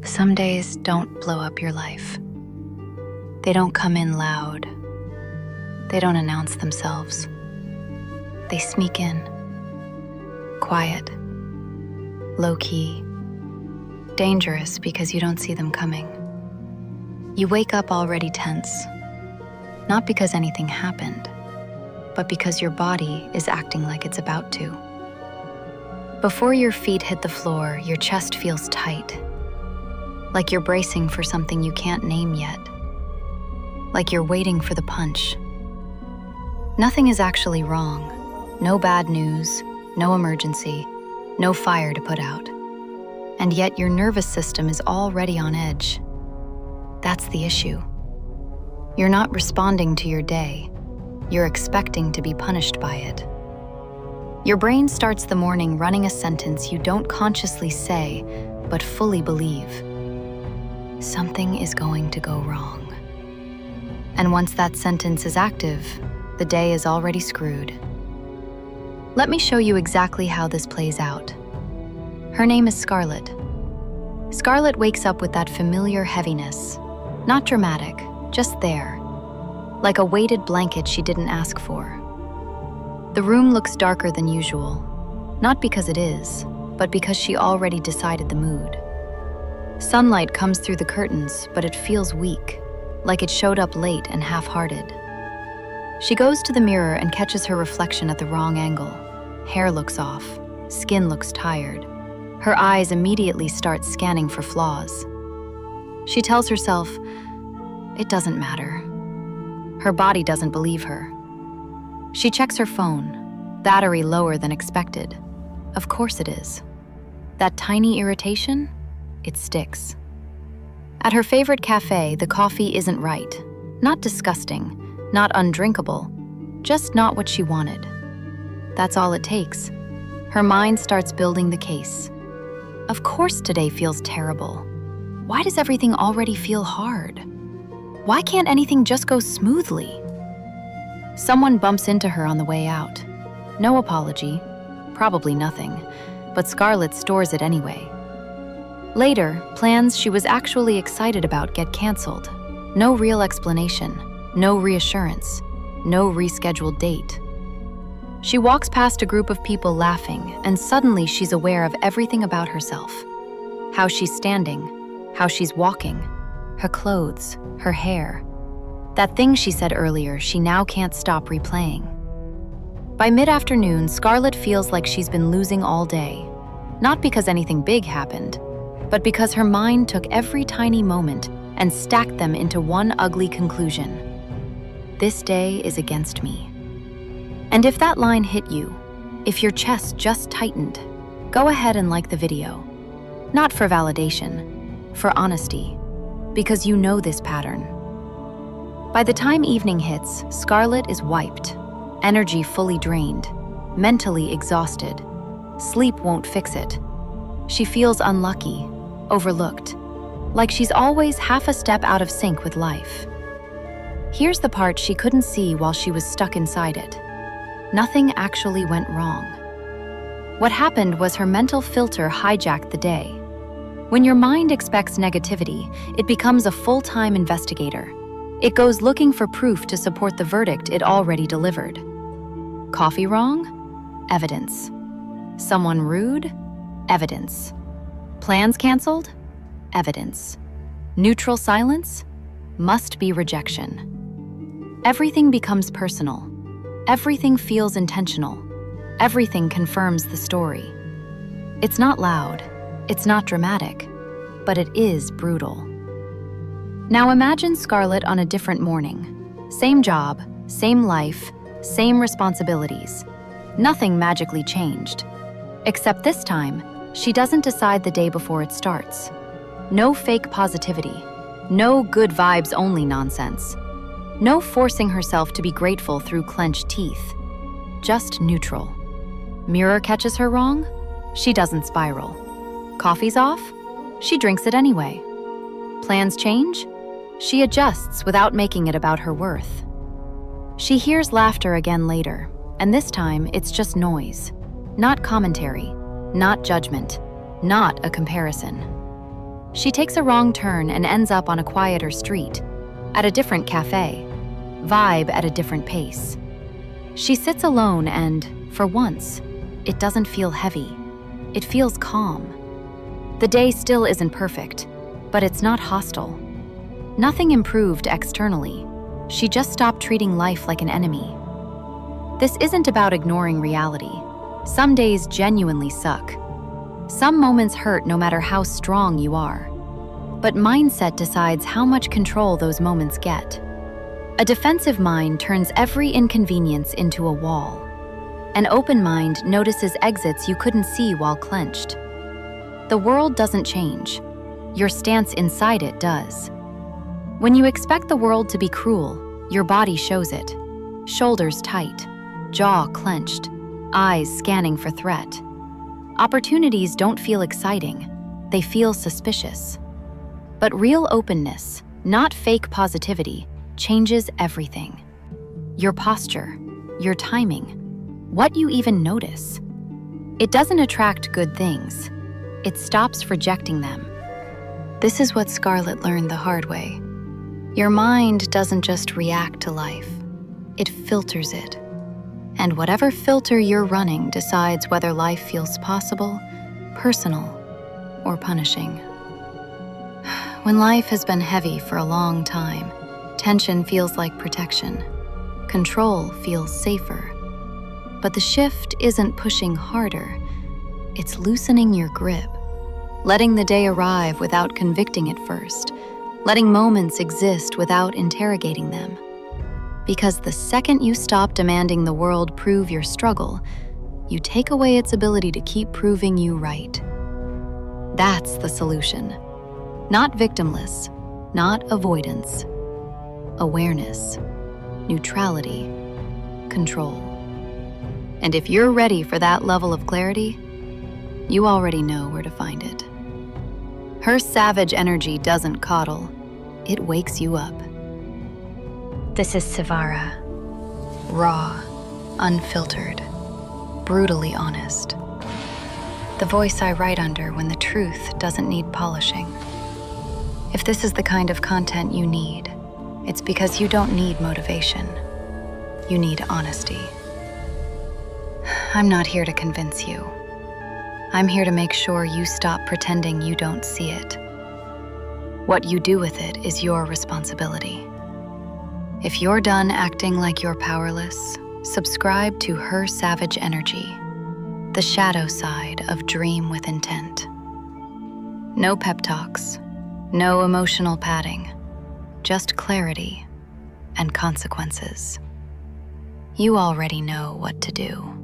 Some days don't blow up your life. They don't come in loud. They don't announce themselves. They sneak in. Quiet. Low-key. Dangerous because you don't see them coming. You wake up already tense. Not because anything happened, but because your body is acting like it's about to. Before your feet hit the floor, your chest feels tight. Like you're bracing for something you can't name yet. Like you're waiting for the punch. Nothing is actually wrong. No bad news, no emergency, no fire to put out. And yet your nervous system is already on edge. That's the issue. You're not responding to your day. You're expecting to be punished by it. Your brain starts the morning running a sentence you don't consciously say, but fully believe. Something is going to go wrong. And once that sentence is active, the day is already screwed. Let me show you exactly how this plays out. Her name is Scarlett. Scarlett wakes up with that familiar heaviness. Not dramatic, just there. Like a weighted blanket she didn't ask for. The room looks darker than usual. Not because it is, but because she already decided the mood. Sunlight comes through the curtains, but it feels weak, like it showed up late and half-hearted. She goes to the mirror and catches her reflection at the wrong angle. Hair looks off, skin looks tired. Her eyes immediately start scanning for flaws. She tells herself, it doesn't matter. Her body doesn't believe her. She checks her phone, battery lower than expected. Of course it is. That tiny irritation? It sticks. At her favorite cafe, the coffee isn't right. Not disgusting, not undrinkable, just not what she wanted. That's all it takes. Her mind starts building the case. Of course today feels terrible. Why does everything already feel hard? Why can't anything just go smoothly? Someone bumps into her on the way out. No apology, probably nothing, but Scarlett stores it anyway. Later, plans she was actually excited about get canceled. No real explanation, no reassurance, no rescheduled date. She walks past a group of people laughing, and suddenly she's aware of everything about herself. How she's standing, how she's walking, her clothes, her hair. That thing she said earlier she now can't stop replaying. By mid-afternoon, Scarlett feels like she's been losing all day. Not because anything big happened, but because her mind took every tiny moment and stacked them into one ugly conclusion. This day is against me. And if that line hit you, if your chest just tightened, go ahead and like the video. Not for validation, for honesty, because you know this pattern. By the time evening hits, Scarlett is wiped, energy fully drained, mentally exhausted. Sleep won't fix it. She feels unlucky, overlooked, like she's always half a step out of sync with life. Here's the part she couldn't see while she was stuck inside it. Nothing actually went wrong. What happened was her mental filter hijacked the day. When your mind expects negativity, it becomes a full-time investigator. It goes looking for proof to support the verdict it already delivered. Coffee wrong? Evidence. Someone rude? Evidence. Plans canceled? Evidence. Neutral silence? Must be rejection. Everything becomes personal. Everything feels intentional. Everything confirms the story. It's not loud. It's not dramatic. But it is brutal. Now imagine Scarlett on a different morning. Same job, same life, same responsibilities. Nothing magically changed. Except this time, she doesn't decide the day before it starts. No fake positivity. No good vibes only nonsense. No forcing herself to be grateful through clenched teeth. Just neutral. Mirror catches her wrong? She doesn't spiral. Coffee's off? She drinks it anyway. Plans change? She adjusts without making it about her worth. She hears laughter again later, and this time it's just noise. Not commentary, not judgment, not a comparison. She takes a wrong turn and ends up on a quieter street, at a different cafe, vibe at a different pace. She sits alone and, for once, it doesn't feel heavy. It feels calm. The day still isn't perfect, but it's not hostile. Nothing improved externally. She just stopped treating life like an enemy. This isn't about ignoring reality. Some days genuinely suck. Some moments hurt no matter how strong you are. But mindset decides how much control those moments get. A defensive mind turns every inconvenience into a wall. An open mind notices exits you couldn't see while clenched. The world doesn't change. Your stance inside it does. When you expect the world to be cruel, your body shows it. Shoulders tight, jaw clenched, eyes scanning for threat. Opportunities don't feel exciting, they feel suspicious. But real openness, not fake positivity, changes everything. Your posture, your timing, what you even notice. It doesn't attract good things. It stops rejecting them. This is what Scarlett learned the hard way. Your mind doesn't just react to life, it filters it. And whatever filter you're running decides whether life feels possible, personal, or punishing. When life has been heavy for a long time, tension feels like protection. Control feels safer. But the shift isn't pushing harder, it's loosening your grip. Letting the day arrive without convicting it first. Letting moments exist without interrogating them. Because the second you stop demanding the world prove your struggle, you take away its ability to keep proving you right. That's the solution. Not victimless, not avoidance. Awareness, neutrality, control. And if you're ready for that level of clarity, you already know where to find it. Her savage energy doesn't coddle, it wakes you up. This is Savara, raw, unfiltered, brutally honest. The voice I write under when the truth doesn't need polishing. If this is the kind of content you need, it's because you don't need motivation. You need honesty. I'm not here to convince you. I'm here to make sure you stop pretending you don't see it. What you do with it is your responsibility. If you're done acting like you're powerless, subscribe to Her Savage Energy, the shadow side of Dream with Intent. No pep talks, no emotional padding, just clarity and consequences. You already know what to do.